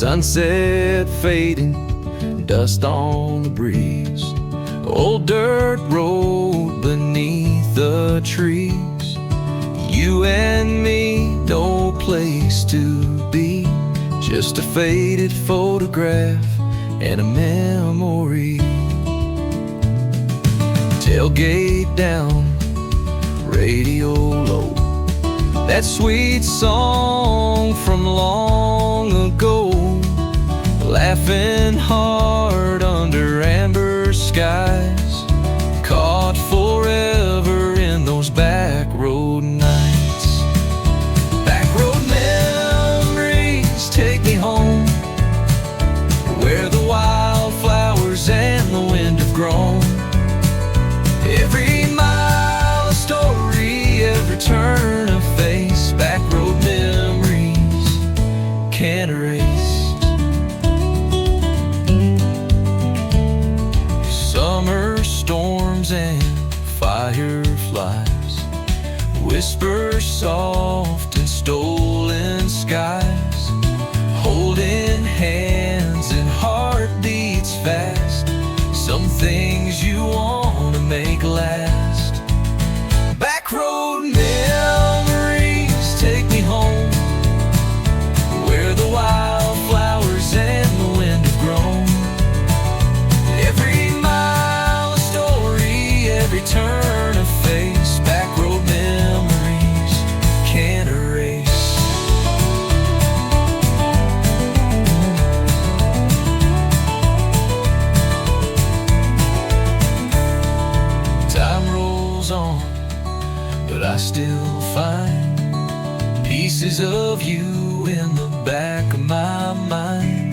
Sunset fading, dust on the breeze, old dirt road beneath the trees. You and me, no place to be, just a faded photograph and a memory. Tailgate down, radio low, that sweet song from long ago, laughing hard under amber skies, caught forever in those back road nights. Back road memories take me home, where the wildflowers and the wind have grown. Every mile a story, every turn a face. Back road memories can't erase. Summer storms and fireflies whisper soft in stolen skies, holding hands and heartbeats fast. Some things you want to make last. Back road memories take me home, where the wildflowers and the wind have grown. Every mile a story, every turn a face. Back road memories can't erase. Time rolls on, but I still find pieces of you in the back of my mind.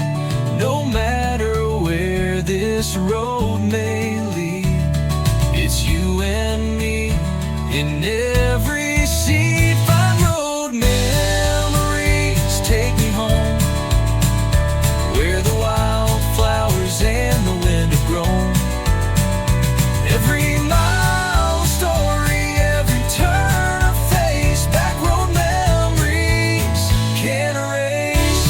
No matter where this road may lead, it's you and me in every seat. Find road memories take me home, where the wildflowers and the wind have grown. Every mile a story, every turn a face. Back road memories can't erase.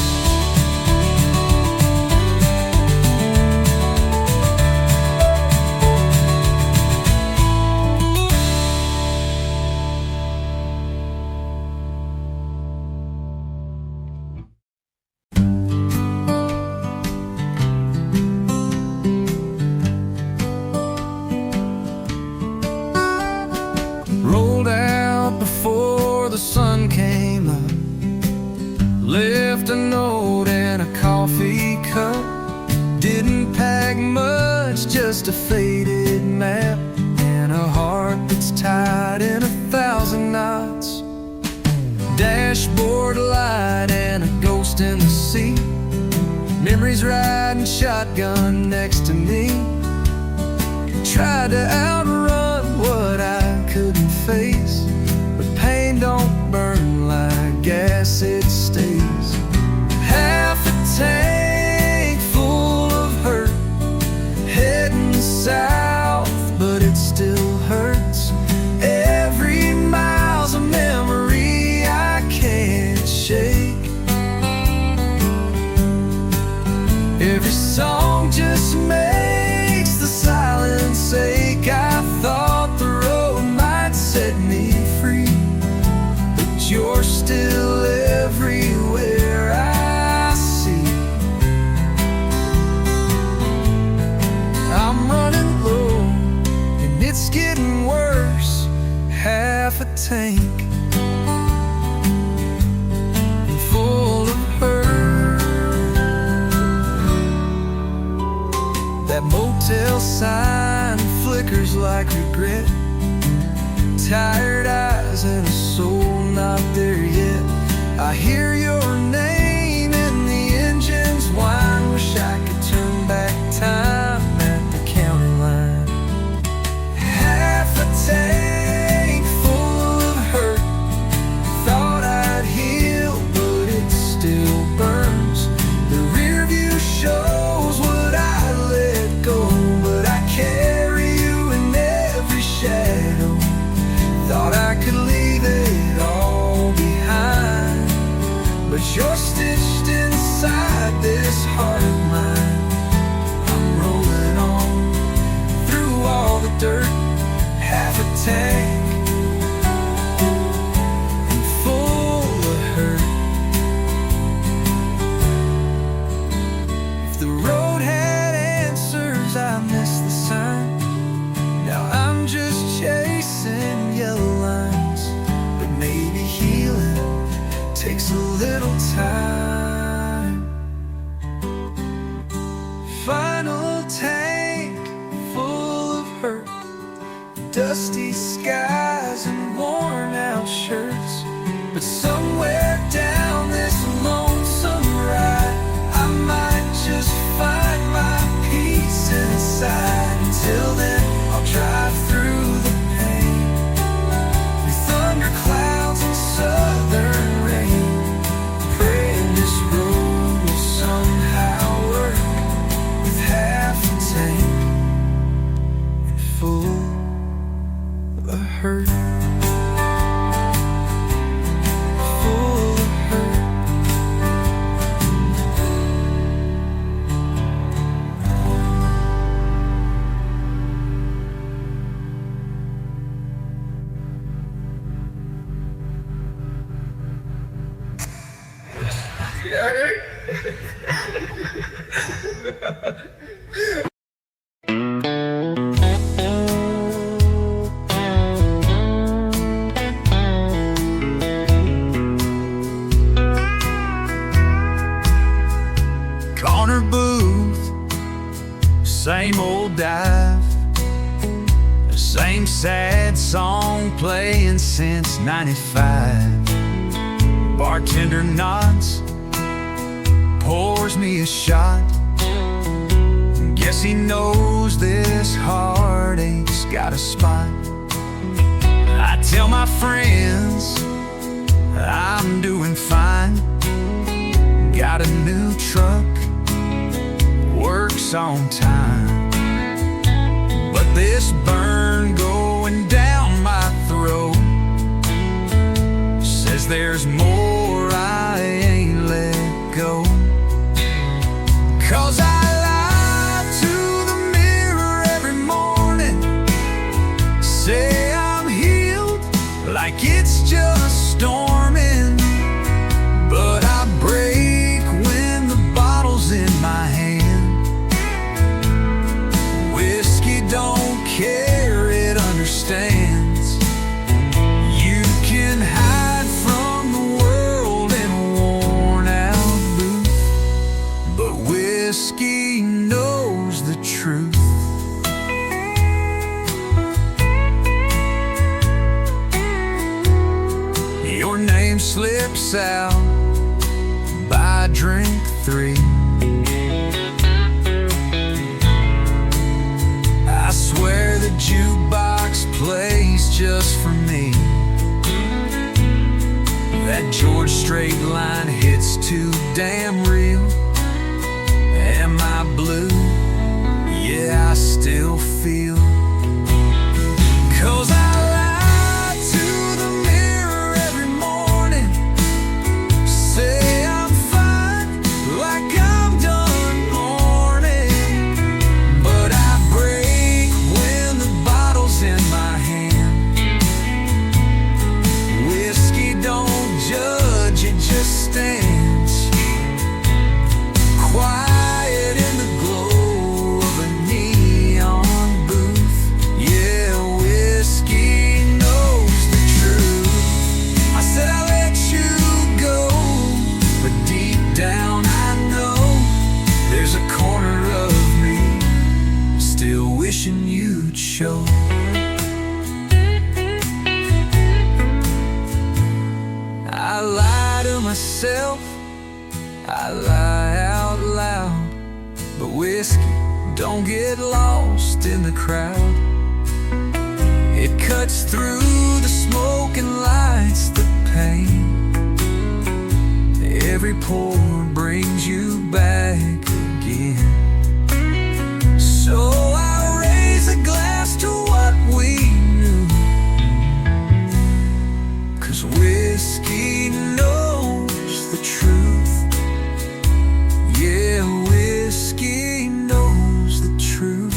Rolled out before the sun came up, left a note and a coffee cup. Didn't pack much, just a faded map and a heart that's tied in 1,000 knots. Dashboard light and a ghost in the seat, memories riding shotgun next to me. Tried to outrun what I couldn't face, but pain don't burn like gas, it stays. Half a tank full of hurt, heading south, but it still hurts. Every mile's a memory I can't shake. Every song just makes the silence ache. I thought the road might set me free, but you're still everywhere I see. I'm running low and it's getting worse. Half a tank and full of hurt. That motel sign flickers like regret, tired eyes and a soul not there yet. I hear your name in the engine's whine. Wish I could turn back time at the county line. Half a tank full of hurt, thought I'd heal, but it still burns. The rear view shows what I let go, but I carry you in every shadow. Thought I could leave it all behind, but dusty skies and worn out shirts. But somewhere down this lonesome ride, I might just find my peace inside. Until then, I'll drive through the pain, through thunderclouds and southern rain, praying this road will somehow work with half a tank and full of hurt. Corner booth, same old dive, the same sad song playing since '95. Bartender nods, pours me a shot. Guess he knows this heartache's got a spot. I tell my friends I'm doing fine. Got a new truck, works on time. But this burn going down my throat says there's more I ain't let go. 'Cause I lie to the mirror every morning, say I'm healed like it's just storming. But I break when the bottle's in my hand. Whiskey don't care, it understands. You can hide from the world in a worn out booth, but whiskey knows the truth. Your name slips out by drink 3. I swear the jukebox plays just for me. That George Strait line hits too damn real. Am I blue? Yeah, I still feel. 'Cause I lie to the mirror every morning, say I'm fine like I'm done mourning. But I break when the bottle's in my hand. Whiskey don't judge, it just stands quiet in the glow of a neon booth. Yeah, whiskey knows the truth. I said I let you go, but deep down I know there's a corner of me still wishing you'd show. I lie to myself, I lie out loud, but whiskey don't get lost in the crowd. It cuts through the smoke and lights the pain. Every pour brings you back again. So I raise a glass to what we knew, 'cause whiskey knows the truth. Yeah, whiskey knows the truth.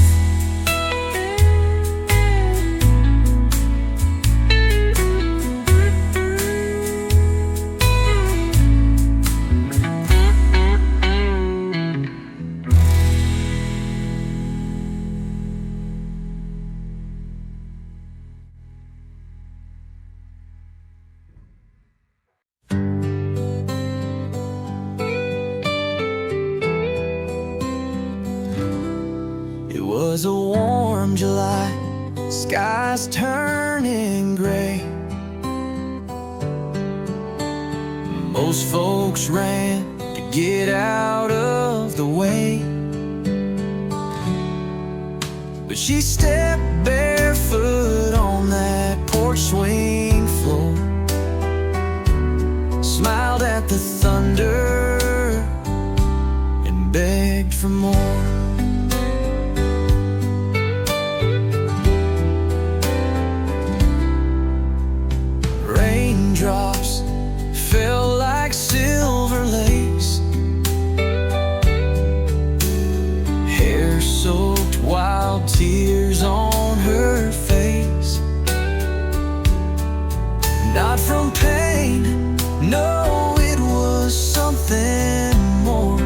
It was a warm July, sky's turning gray. Most folks ran to get out of the way, but she stepped barefoot on that porch swing floor, smiled at the thunder and begged for more. Raindrops fell like silver lace, hair soaked, wild tears on her face. Not from pain, no, it was something more,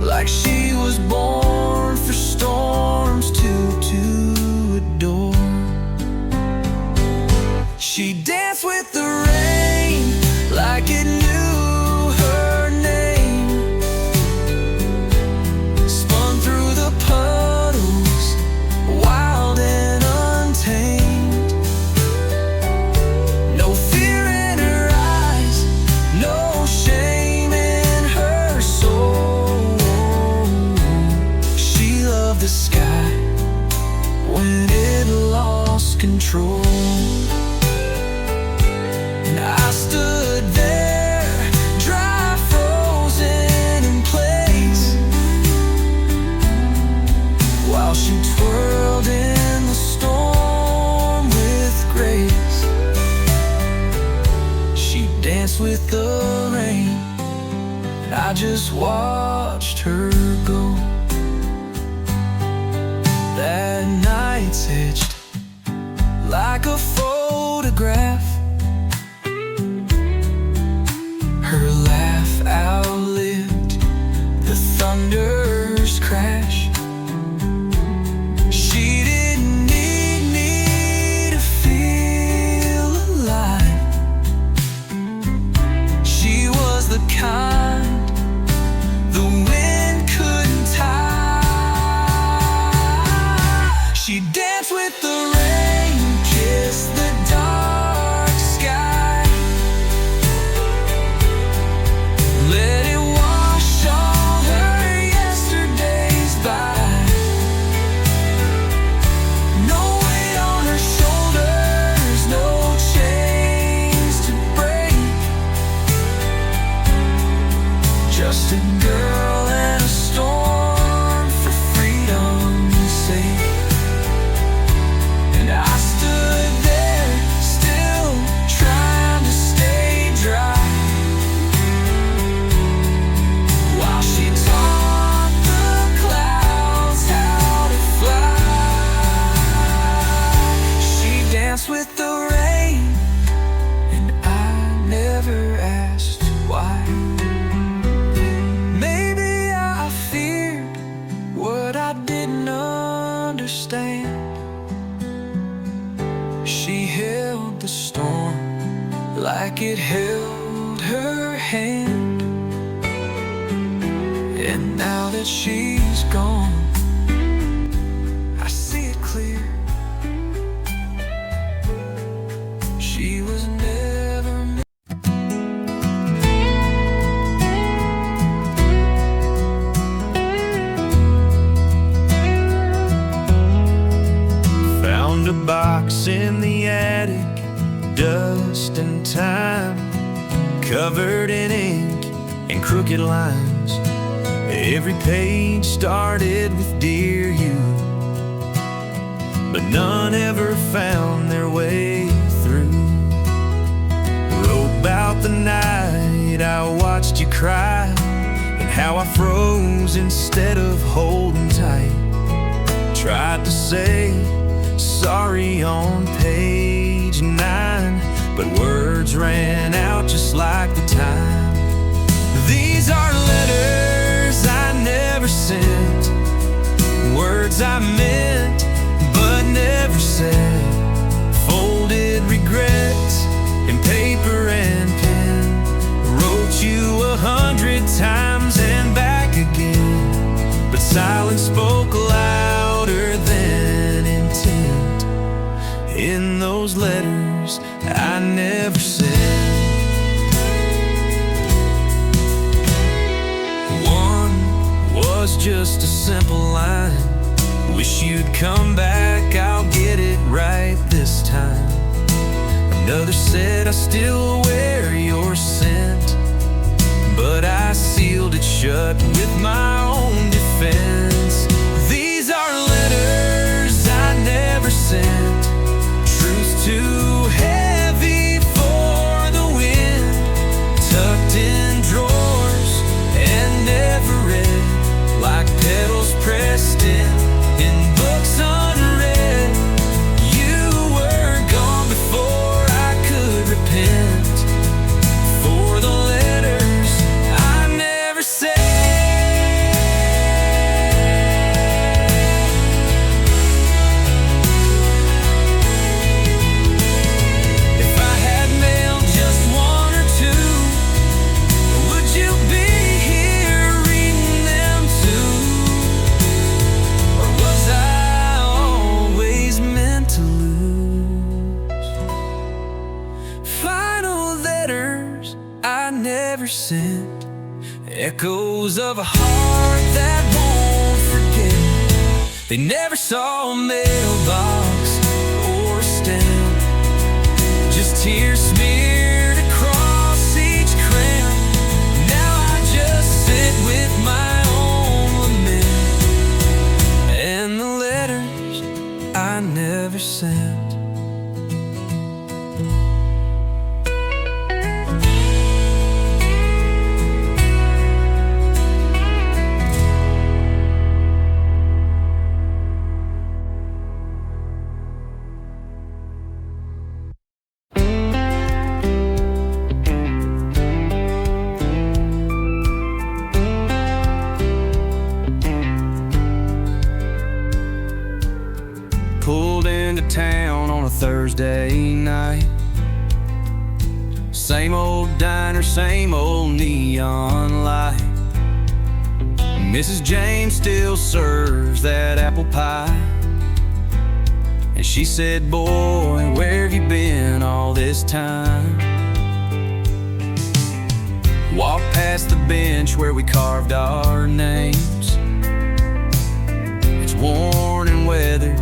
like she was born for storms to adore. She danced with the rain like it knew her name, spun through the puddles, wild and untamed. No fear in her eyes, no shame in her soul. She loved the sky when it lost control. I stood there, dry, frozen in place, while she twirled in the storm with grace. She danced with the rain, and I just watched her go. That night's etched like a photograph. Her laugh outlived the thunder's crash. She didn't need me to feel alive. She was the kind the wind couldn't tie. She danced with the rain, kissed the dark sky, let it wash all her yesterdays by. No weight on her shoulders, no chains to break, just a girl and a storm for freedom's sake. And I stood there, still trying to stay dry, while she taught the clouds how to fly. She danced with the rain, and I never asked why. Maybe I feared what I didn't understand. She held the storm like it held her hand. And now that she's gone, I see it clear. She was never meant. Found a box in the attic, dust and time, covered in ink and crooked lines. Every page started with "Dear You," but none ever found their way through. Wrote about the night I watched you cry, and how I froze instead of holding tight. Tried to say sorry on page 9, but words ran out just like the time. These are letters I never sent, words I meant but never said, folded regrets in paper and pen. Wrote you 100 times and back again, but silence spoke louder than intent. never said. One was just a simple line: wish you'd come back, I'll get it right this time. Another said, I still wear your scent, but I sealed it shut with my own defense. These are letters I never sent, truth too heavy for the wind, tucked in drawers and never read, like petals pressed in books unread. You were gone before I could repent for the letters I never said. If I had mailed just one or two, would you be here reading them too? Or was I always meant to lose? Final letters I never sent, echoes of a heart that won't forget. They never saw a mailbox or a stem, just tears smeared across each cram. Now I just sit with my own lament and the letters I never sent. Pulled into town on a Thursday night. Same old diner, same old neon light. Mrs. James still serves that apple pie, and she said, boy, where have you been all this time? Walked past the bench where we carved our names. It's worn and weathered,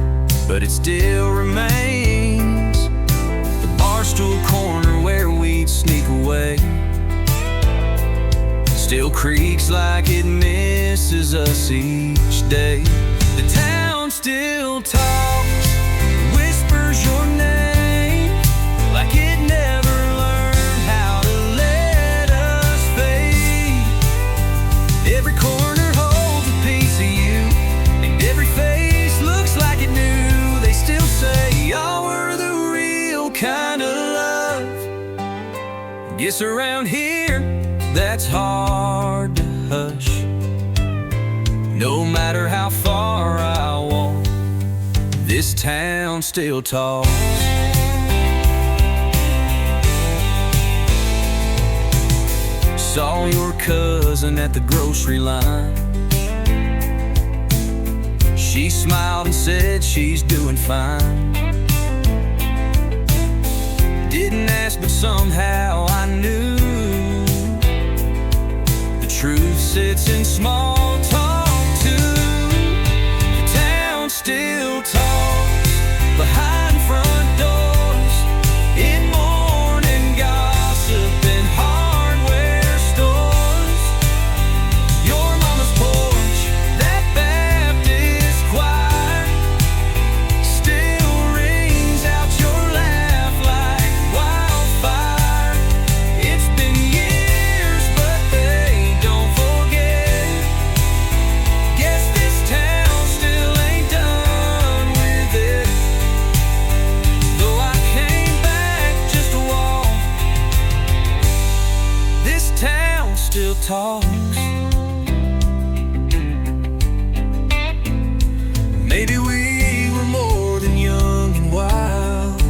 but it still remains. The bar stool corner where we'd sneak away still creaks like it misses us each day. The town still talks, whispers your name, like it never learned how to let us fade. Every corner holds a piece of you, and every face looks like it knew. They still say y'all were the real kind of love. Guess around here that's hard to hush. No matter how far I walk, this town still talks. Saw your cousin at the grocery line. She smiled and said she's doing fine. Didn't ask, but somehow I knew. The truth sits in small talk too. The town still talks behind front doors, in morning gossip and hardware stores. Your mama's porch, that Baptist choir, still rings out your laugh like wildfire. It's been years, but they don't forget. Guess this town still ain't done with it. Though I came back just to walk, this town still talks. Maybe we were more than young and wild.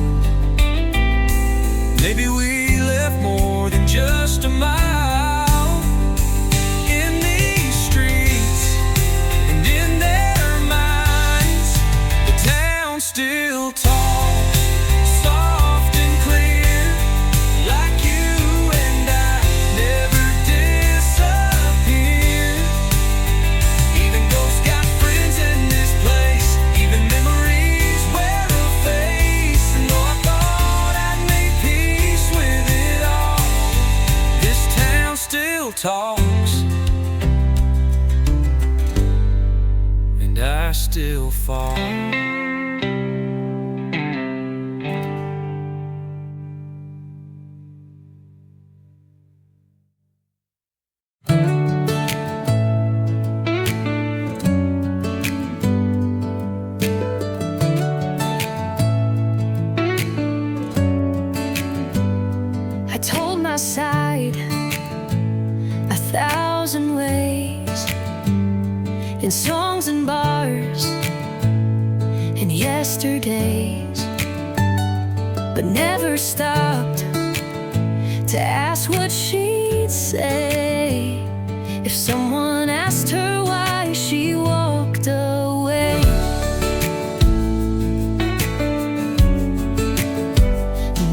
Maybe we left more than just a mile in these streets and in their minds. The town still talks, soft and clear, fall. I told my side 1,000 ways, in songs and bars and yesterdays, but never stopped to ask what she'd say if someone asked her why she walked away.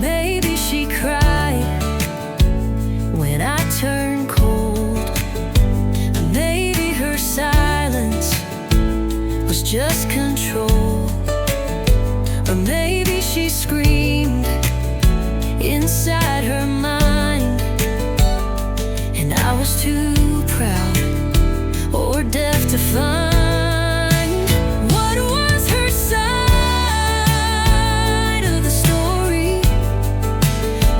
Maybe she cried when I turned cold. Maybe her silence was just control. Or maybe she screamed inside her mind, and I was too proud or deaf to find what was her side of the story.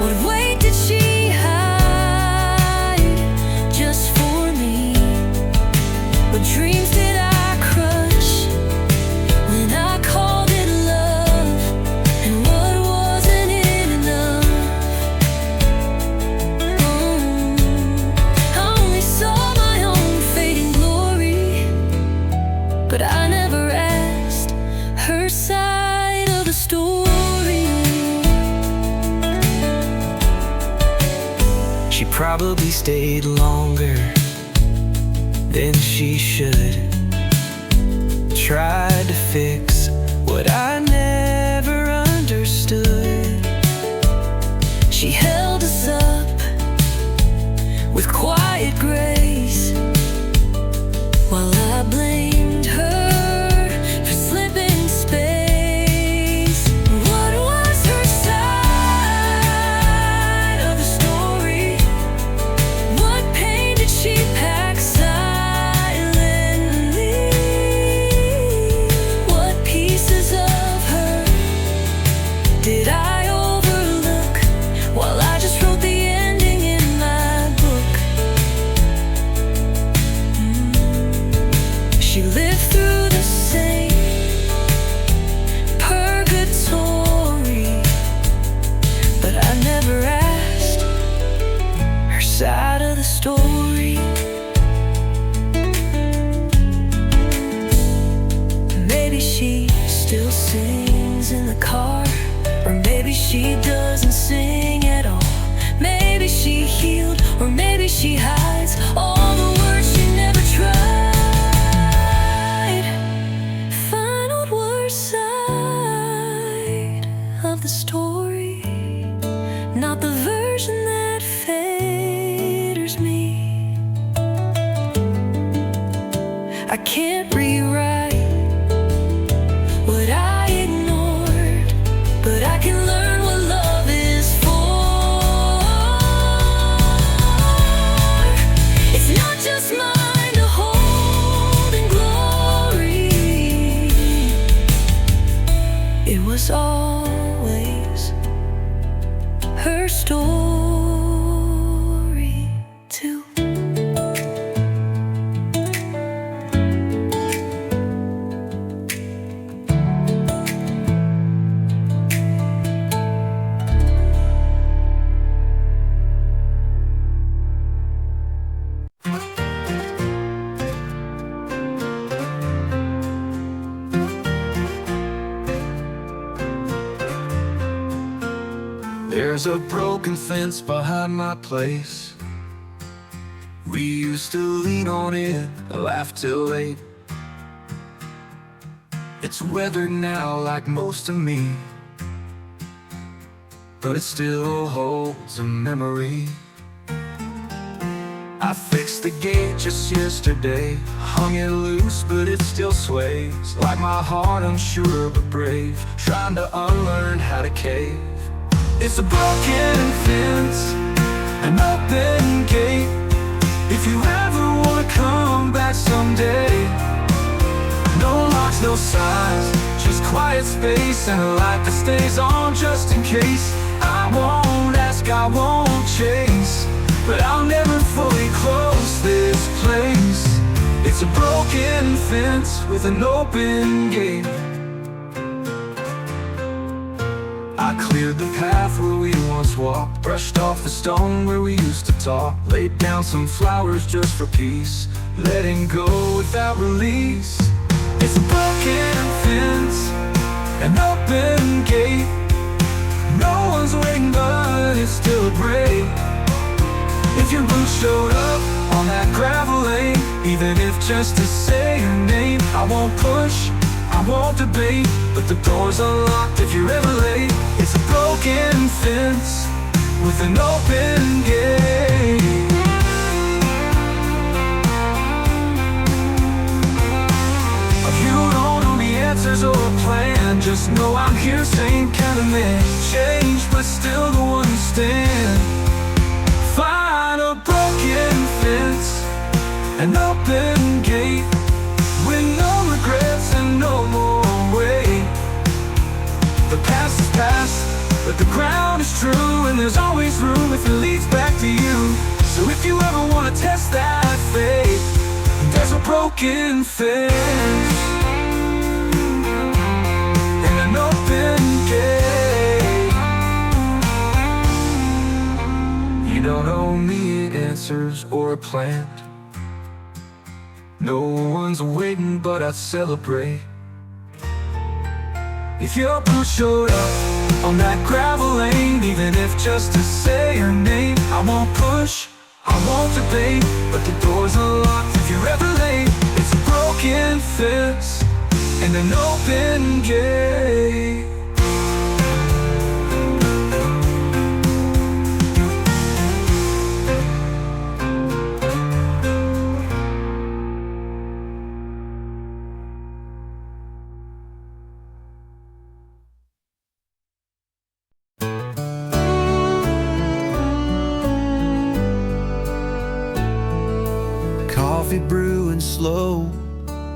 What weight did she hide just for me? What dreams did I crush when I called it love? And what wasn't enough? I only saw my own fading glory, but I never asked her side of the story. She probably stayed longer than she should, tried to fix what I never understood. She held us up with quiet grace, while I blamed her for slipping space. What was her side of the story? What pain did she pack silently? What pieces of her did I overlook while I just wrote the ending in my book? She lived through the same purgatory, but I never asked her side of the story. Maybe she still sings in the car, or maybe she doesn't sing at all. Maybe she healed, or maybe she hides all the words she never tried. Find what was side of the story, not the version that favors me. I can't rewrite what I ignored, but I can learn what love is for. It's not just mine to hold in glory. It was always her story too. There's a broken fence behind my place. We used to lean on it, laugh till late. It's weathered now like most of me, but it still holds a memory. I fixed the gate just yesterday, hung it loose but it still sways, like my heart unsure but brave, trying to unlearn how to cave. It's a broken fence, an open gate. If you ever wanna come back someday, no locks no signs, just quiet space and a light that stays on just in case. I won't ask, I won't chase, but I'll never fully close this place. It's a broken fence with an open gate. I cleared the path where we once walked, brushed off the stone where we used to talk, laid down some flowers just for peace, letting go without release. It's a broken fence, an open gate. No one's waiting, but it's still a break. If your boots showed up on that gravel lane, even if just to say your name, I won't push, I won't debate, but the door's unlocked if you're ever late. It's a broken fence with an open gate. If you don't know the answers or a plan, just know I'm here, same kind of man. Change, but still the one who stands. Find a broken fence, an open gate, with no regrets and no more wait. The past is past, but the ground is true, and there's always room if it leads back to you. So if you ever want to test that faith, there's a broken fence and an open gate. You don't owe me answers or a plan. No one's waiting, but I celebrate. If your boots showed up on that gravel lane, even if just to say your name, I won't push, I won't debate, but the door's unlocked if you're ever late. It's a broken fence and an open gate. Coffee brewing slow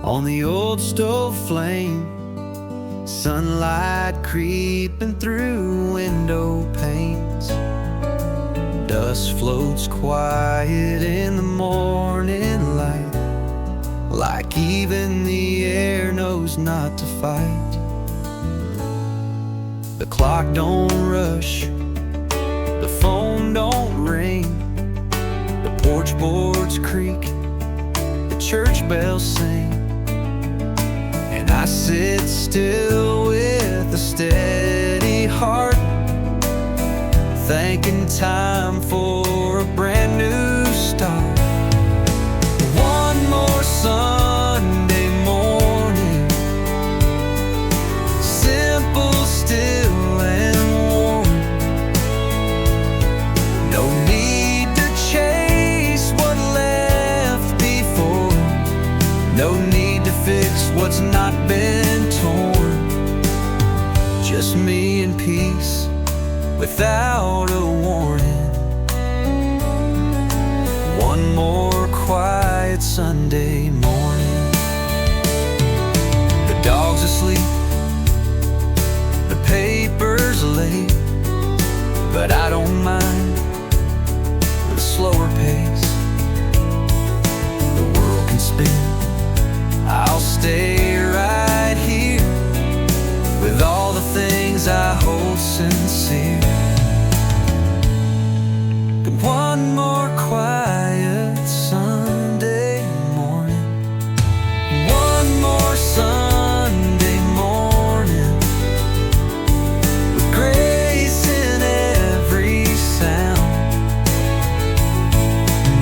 on the old stove flame, sunlight creeping through window panes. Dust floats quiet in the morning light, like even the air knows not to fight. The clock don't rush, the phone don't ring, the porch boards creak, the church bells sing, and I sit still with a steady heart, thanking time for a brand new start. One more Sunday morning, simple, still, and warm. No need to chase what left before, no need to fix what's not been torn. Just me and peace without a warning. One more quiet Sunday morning. The dog's asleep, the paper's late, but I don't mind the slower pace. The world can spin, I'll stay right here with all the things I hold sincere. One more quiet Sunday morning, one more Sunday morning, with grace in every sound.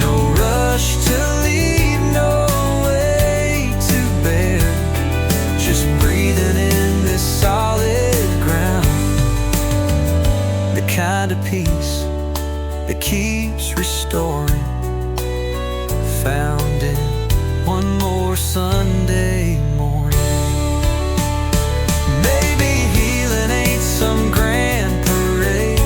No rush to leave, no weight to bear, just breathing in this solid ground. The kind of peace that keeps restoring, found in one more Sunday morning. Maybe healing ain't some grand parade,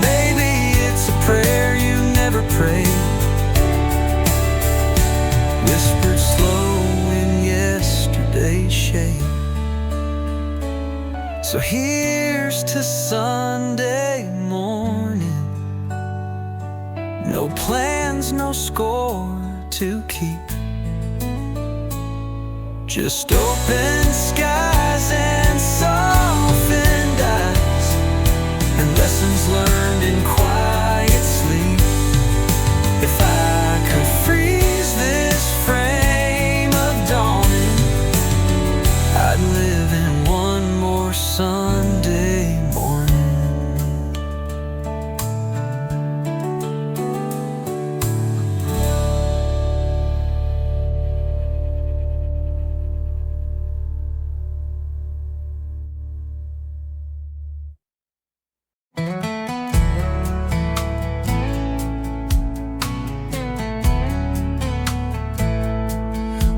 maybe it's a prayer you never prayed, whispered slow in yes shape. So here's to Sunday morning. No plans, no score to keep. Just open skies and softened eyes, and lessons learned in quiet sleep. If I could freeze this frame of dawning, I'd live in one more Sunday morning.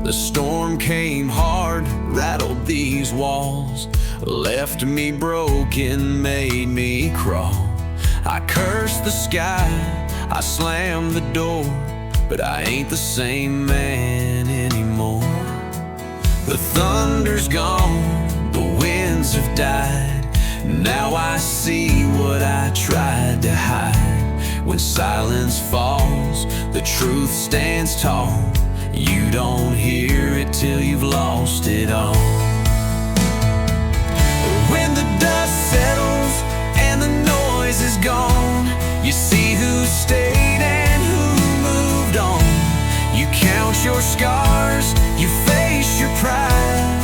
The storm came hard, rattled these walls, left me broken, made me crawl. I cursed the sky, I slammed the door, but I ain't the same man anymore. The thunder's gone, the winds have died. Now I see what I tried to hide. When silence falls, the truth stands tall. You don't hear it till you've lost it all. When the dust settles and the noise is gone, you see who stayed and who moved on. You count your scars, you face your pride.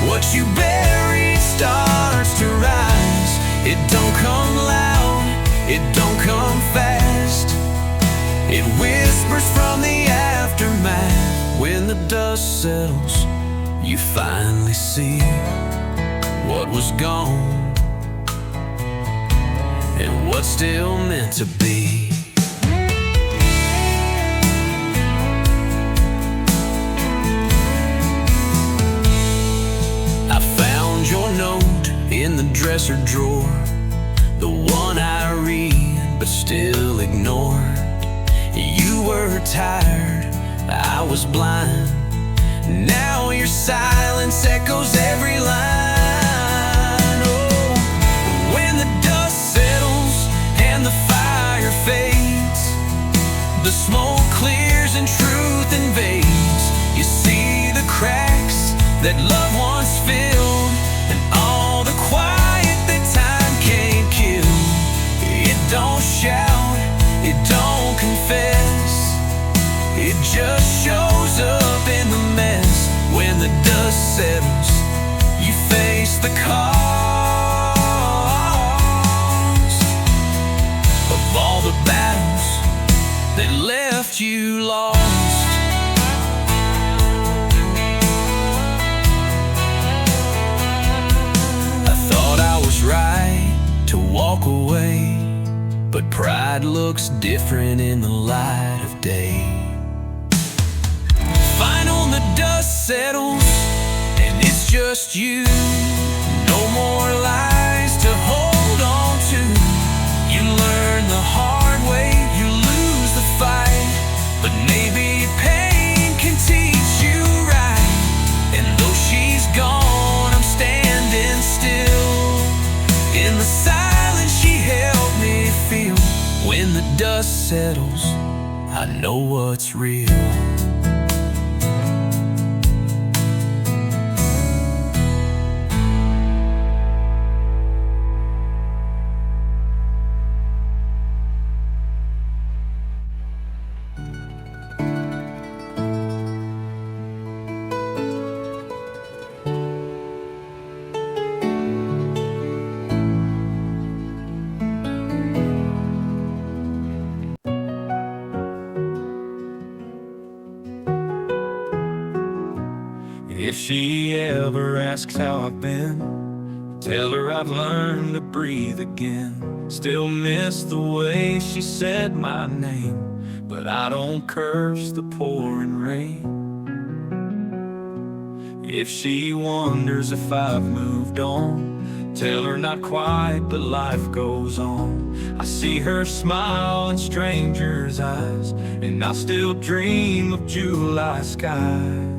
What you buried starts to rise. It don't come loud, it don't come fast. It whispers from the aftermath. When the dust settles, you finally see what was gone and what's still meant to be. I found your note in the dresser drawer, the one I read but still ignored. You were tired, I was blind. Now your silence echoes every line. Oh, when the dust settles and the fire fades, the smoke clears and truth invades. You see the cracks that love once filled, and all the quiet that time can't kill. It don't shout, it don't confess, it just shows up in the mess. When the dust settles, you face the cost of all the battles that left you lost. I thought I was right to walk away, but pride looks different in the light of day. Fine when the dust settles and it's just you. No more lies to hold on to. You learn the hard way, you lose the fight, but maybe pain can teach you right. And though she's gone, I'm standing still in the silence she helped me feel. When the dust settles, I know what's real. If she ever asks how I've been, tell her I've learned to breathe again. Still miss the way she said my name, but I don't curse the pouring rain. If she wonders if I've moved on, tell her not quite, but life goes on. I see her smile in strangers' eyes, and I still dream of July skies.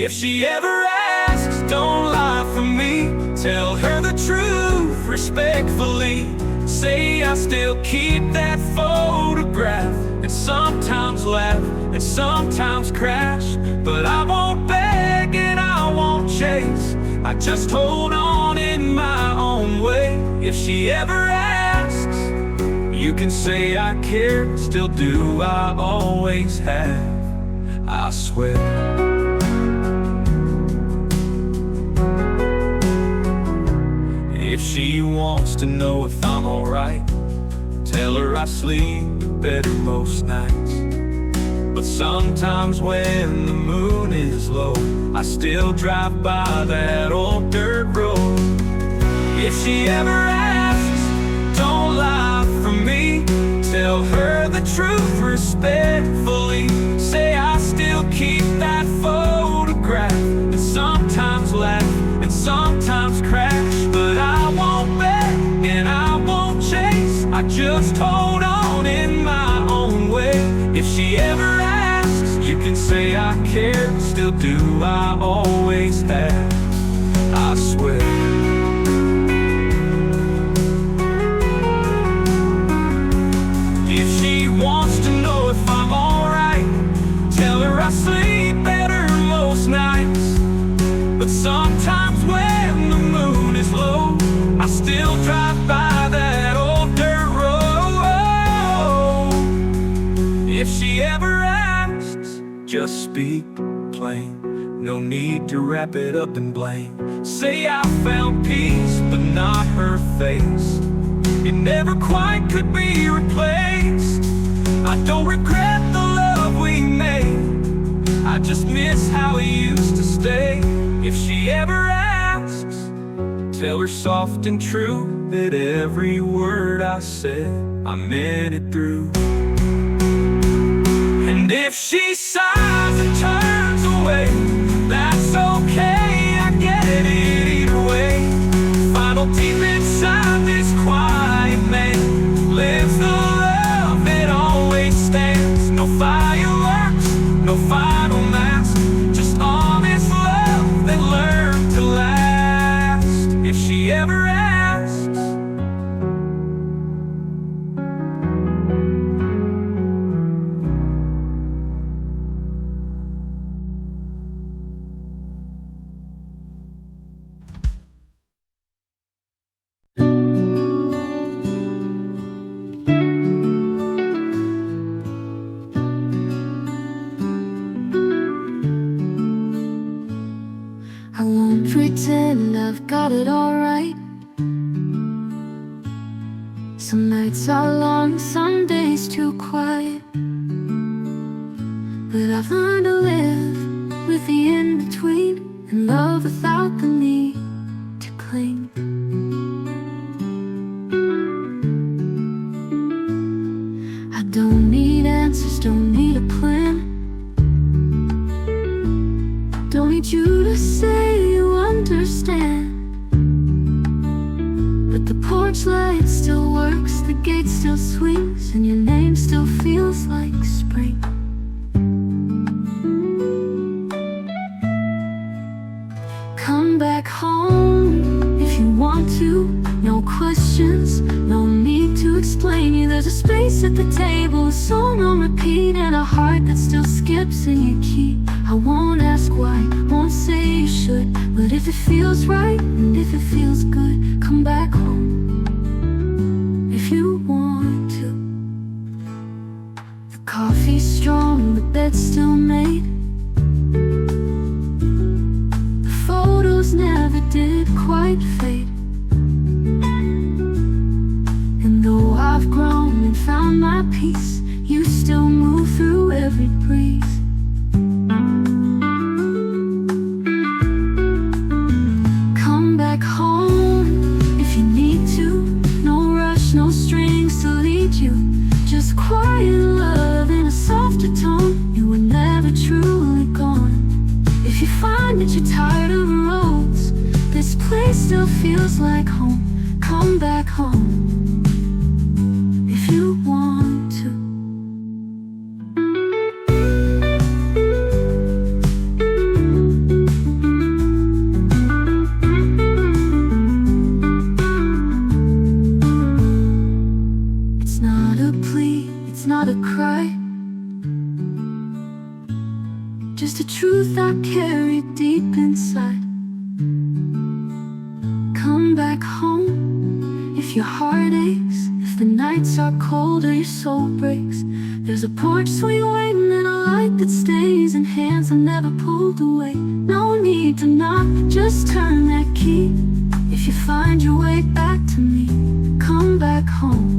If she ever asks, don't lie for me. Tell her the truth respectfully. Say I still keep that photograph, and sometimes laugh and sometimes crash. But I won't beg and I won't chase, I just hold on in my own way. If she ever asks, you can say I care, still do, I always have, I swear. If she wants to know if I'm alright, tell her I sleep better most nights. But sometimes when the moon is low, I still drive by that old dirt road. If she ever asks, don't lie for me. Tell her the truth respectfully. Say I still keep that photograph, and sometimes laugh and sometimes crash. But I won't beg and I won't chase, I just hold on in my own way. If she ever asks, you can say I care, still do, I always have, I swear. If she wants to know if I'm alright, tell her I sleep better most nights. But sometimes when the moon is low, I still drive by that old dirt road. If she ever asks, just speak plain, no need to wrap it up in blame. Say I found peace, but not her face. It never quite could be replaced. I don't regret the love we made, I just miss how we used to stay. If she ever asks, tell her soft and true that every word I said, I meant it through. And if she sighs and turns away, that's okay, I get it either way. Final deep inside this quiet man lives the love that always stands. No fireworks, no final mask, just honest love that learned to last. If she ever asks, I won't pretend I've got it all right. Some nights are long, some days too quiet. But I've learned to live with the in-between, and love without the need to cling. I don't need answers, don't need a plan. Don't need you to say you understand. But the porch light still works, the gate still swings, and your name still feels like spring. Come back home if you want to. No questions, no need to explain you. There's a space at the table, a song on repeat, and a heart that still skips in your key. I won't ask why, won't say you should, but if it feels right and if it feels good, come back home if you want to. The coffee's strong, the bed's still made. The photos never did quite fade. And though I've grown and found my peace, you still move through every breeze. Come back home if you need to. No rush, no strings to lead you. Just quiet love in a softer tone. You were never truly gone. If you find that you're tired of the roads, this place still feels like home. Come back home if you want to. your heart aches, if the nights are cold or your soul breaks, there's a porch swing waiting and a light that stays, and hands that never pulled away. No need to knock, just turn that key. If you find your way back to me, come back home.